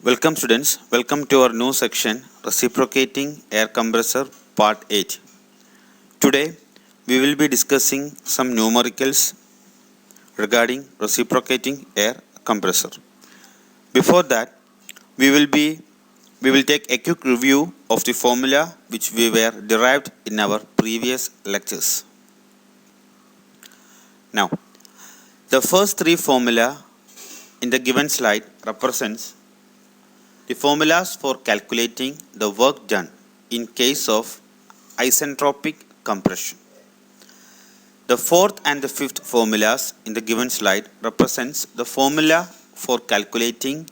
Welcome students, welcome to our new section Reciprocating Air Compressor Part 8. Today we will be discussing some numericals regarding reciprocating air compressor. Before that we will take a quick review of the formula which we were derived in our previous lectures. Now the first three formula in the given slide represents the formulas for calculating the work done in case of isentropic compression. The fourth and the fifth formulas in the given slide represents the formula for calculating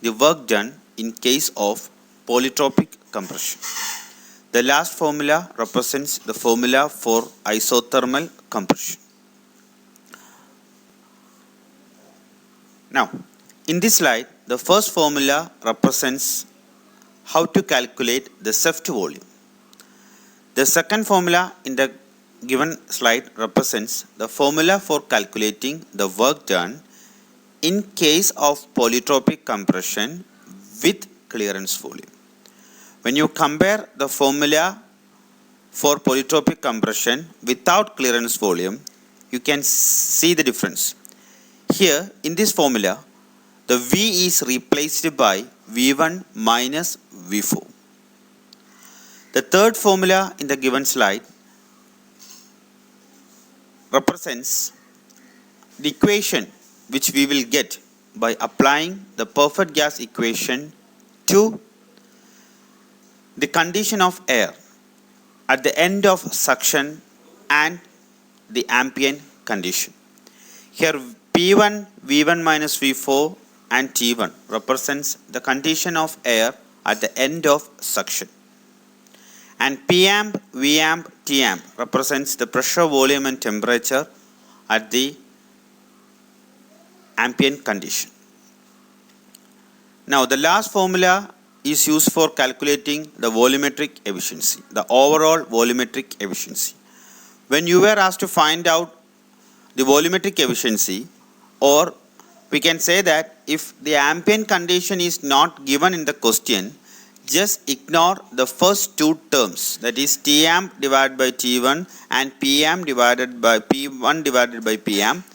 the work done in case of polytropic compression. The last formula represents the formula for isothermal compression. Now, in this slide, the first formula represents how to calculate the shaft volume. The second formula in the given slide represents the formula for calculating the work done in case of polytropic compression with clearance volume. When you compare the formula for polytropic compression without clearance volume, you can see the difference. Here in this formula, the V is replaced by V1 minus V4. The third formula in the given slide represents the equation which we will get by applying the perfect gas equation to the condition of air at the end of suction and the ambient condition. Here P1, V1 minus V4 and T1 represents the condition of air at the end of suction, and Pamp, Vamp, Tamp represents the pressure, volume and temperature at the ambient condition. Now the last formula is used for calculating the volumetric efficiency, the overall volumetric efficiency. When you were asked to find out the volumetric efficiency, or we can say that if the ambient condition is not given in the question, just ignore the first two terms, that is Tamp divided by T1 and Pamp divided by P1 divided by Pamp.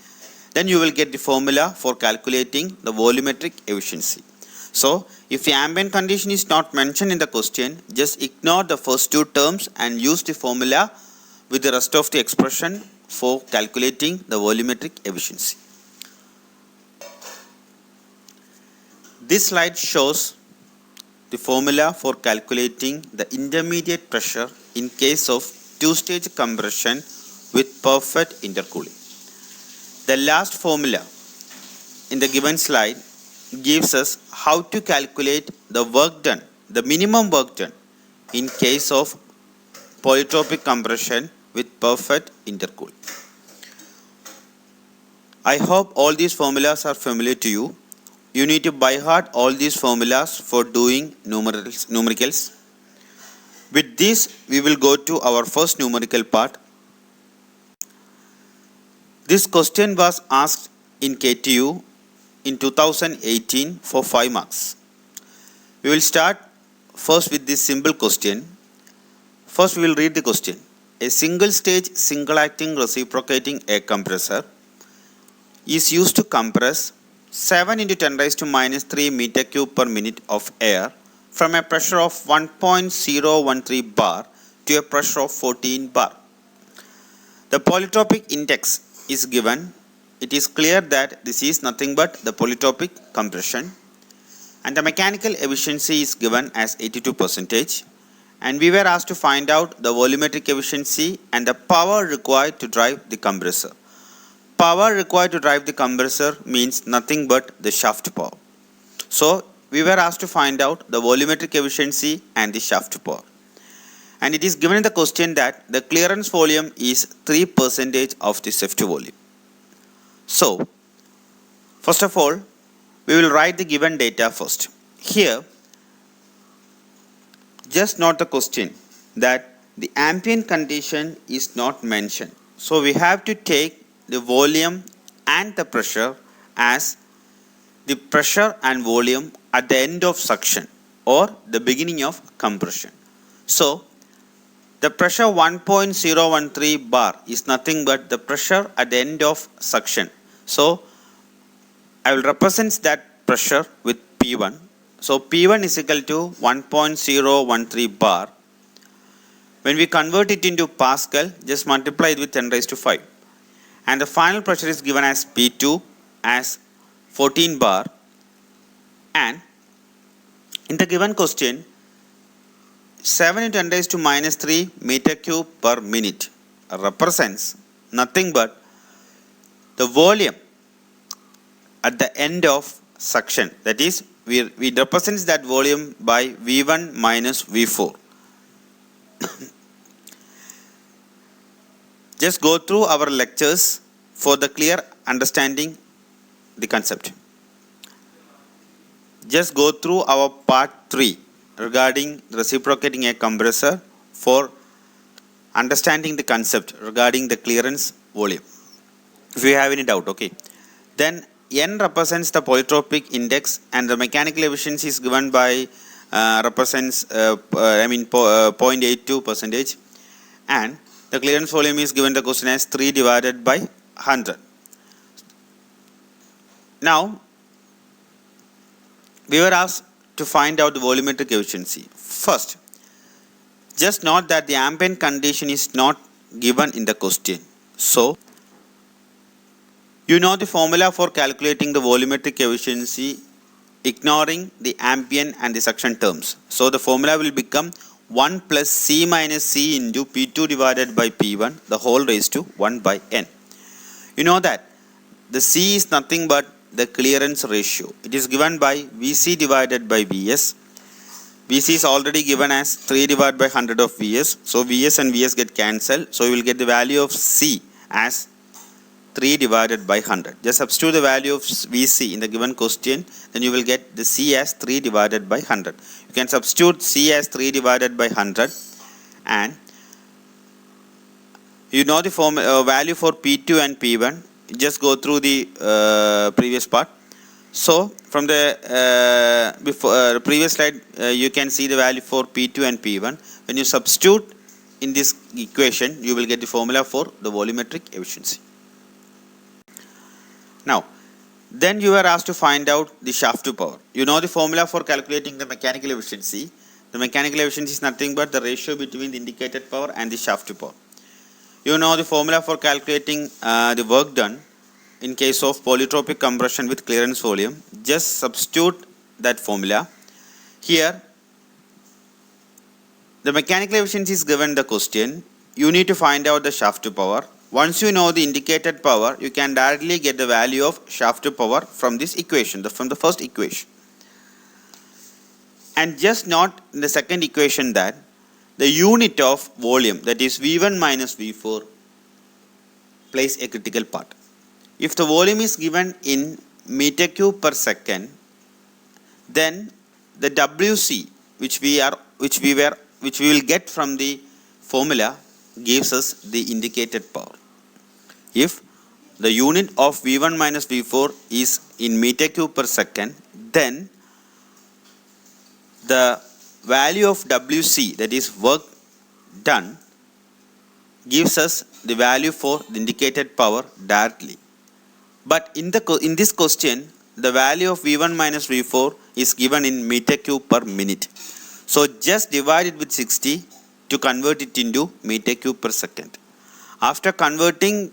Then you will get the formula for calculating the volumetric efficiency. So if the ambient condition is not mentioned in the question, just ignore the first two terms and use the formula with the rest of the expression for calculating the volumetric efficiency. This slide shows the formula for calculating the intermediate pressure in case of two-stage compression with perfect intercooling. The last formula in the given slide gives us how to calculate the work done, the minimum work done in case of polytropic compression with perfect intercooling. I hope all these formulas are familiar to you. You need to by heart all these formulas for doing numericals. With this, we will go to our first numerical part. This question was asked in KTU in 2018 for 5 marks. We will start first with this simple question. First, we will read the question. A single stage, single acting reciprocating air compressor is used to compress 7 into 10 raised to minus 3 meter cube per minute of air from a pressure of 1.013 bar to a pressure of 14 bar. The polytropic index is given. It is clear that this is nothing but the polytropic compression, and the mechanical efficiency is given as 82%, and we were asked to find out the volumetric efficiency and the power required to drive the compressor. Power required to drive the compressor means nothing but the shaft power. So we were asked to find out the volumetric efficiency and the shaft power. And it is given in the question that the clearance volume is 3% of the shaft volume. So first of all, we will write the given data first. Here, just note the question that the ambient condition is not mentioned. So we have to take the volume and the pressure as the pressure and volume at the end of suction or the beginning of compression. So, the pressure 1.013 bar is nothing but the pressure at the end of suction. So, I will represent that pressure with P1. So, P1 is equal to 1.013 bar. When we convert it into Pascal, just multiply it with 10 raised to 5. And the final pressure is given as P2 as 14 bar. And in the given question, 7 into 10 raised to minus 3 meter cube per minute represents nothing but the volume at the end of suction. That is, we represent that volume by V1 minus V4. Just go through our lectures for the clear understanding the concept. Just go through our part 3 regarding reciprocating a compressor for understanding the concept regarding the clearance volume. If you have any doubt, okay. Then N represents the polytropic index and the mechanical efficiency is given by 0.82 percentage, and the clearance volume is given the question as 3 divided by 100. Now, we were asked to find out the volumetric efficiency. First, just note that the ambient condition is not given in the question. So, you know the formula for calculating the volumetric efficiency ignoring the ambient and the suction terms. So, the formula will become 1 plus C minus C into P2 divided by P1, the whole raised to 1 by N. You know that the C is nothing but the clearance ratio. It is given by Vc divided by Vs. Vc is already given as 3 divided by 100 of Vs. So, Vs and Vs get cancelled. So, you will get the value of C as 3 divided by 100. Just substitute the value of Vc in the given question, then you will get the C as 3 divided by 100. You can substitute C as 3 divided by 100, and you know the value for P2 and P1. Just go through the previous part. So, from the previous slide, you can see the value for P2 and P1. When you substitute in this equation, you will get the formula for the volumetric efficiency. Now, then you are asked to find out the shaft to power. You know the formula for calculating the mechanical efficiency. The mechanical efficiency is nothing but the ratio between the indicated power and the shaft to power. You know the formula for calculating the work done in case of polytropic compression with clearance volume. Just substitute that formula. Here, the mechanical efficiency is given in the question. You need to find out the shaft to power. Once you know the indicated power, you can directly get the value of shaft to power from this equation, from the first equation. And just note in the second equation that the unit of volume, that is V1 minus V4, plays a critical part. If the volume is given in meter cube per second, then the WC which we will get from the formula gives us the indicated power. If the unit of V1 minus V4 is in meter cube per second, then the value of WC, that is work done, gives us the value for the indicated power directly. But in this question, the value of V1 minus V4 is given in meter cube per minute. So just divide it with 60 to convert it into meter cube per second. After converting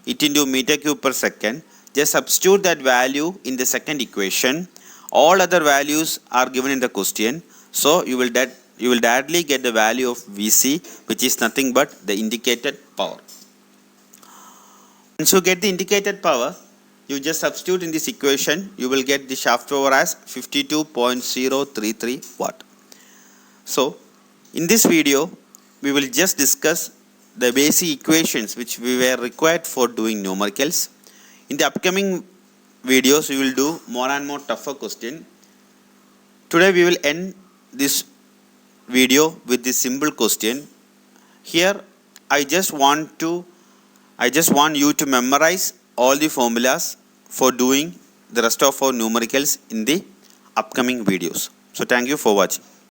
it into meter cube per second, just substitute that value in the second equation. All other values are given in the question. So you will directly get the value of Vc, which is nothing but the indicated power. Once you get the indicated power, you just substitute in this equation. You will get the shaft power as 52.033 watt. So, in this video, we will just discuss the basic equations which we were required for doing numericals. In the upcoming videos, we will do more and more tougher question. Today, we will end this video with this simple question. Here, I just want you to memorize all the formulas for doing the rest of our numericals in the upcoming videos. So thank you for watching.